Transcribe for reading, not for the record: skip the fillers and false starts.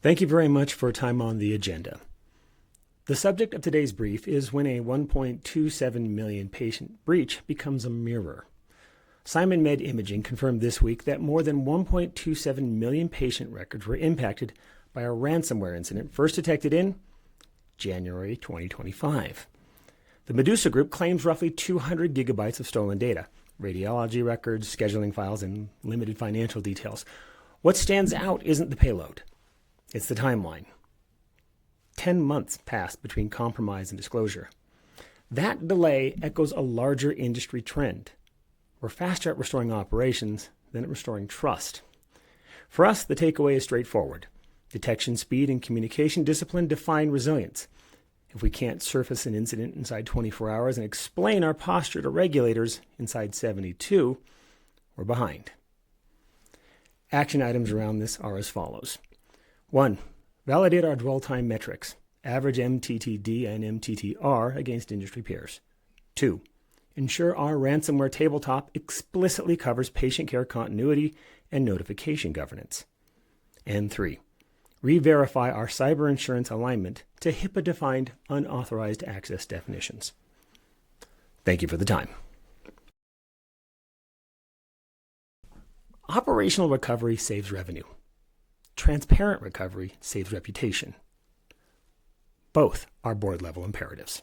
Thank you very much for time on the agenda. The subject of today's brief is when a 1.27 million patient breach becomes a mirror. SimonMed Imaging confirmed this week that more than 1.27 million patient records were impacted by a ransomware incident first detected in January 2025. The Medusa Group claims roughly 200 gigabytes of stolen data, radiology records, scheduling files, and limited financial details. What stands out isn't the payload. It's the timeline. 10 months passed between compromise and disclosure. That delay echoes a larger industry trend. We're faster at restoring operations than at restoring trust. For us, the takeaway is straightforward. Detection speed and communication discipline define resilience. If we can't surface an incident inside 24 hours and explain our posture to regulators inside 72, we're behind. Action items around this are as follows. 1. Validate our dwell time metrics, average MTTD and MTTR against industry peers. 2. Ensure our ransomware tabletop explicitly covers patient care continuity and notification governance. And 3. Re-verify our cyber insurance alignment to HIPAA-defined unauthorized access definitions. Thank you for the time. Operational recovery saves revenue. Transparent recovery saves reputation. Both are board-level imperatives.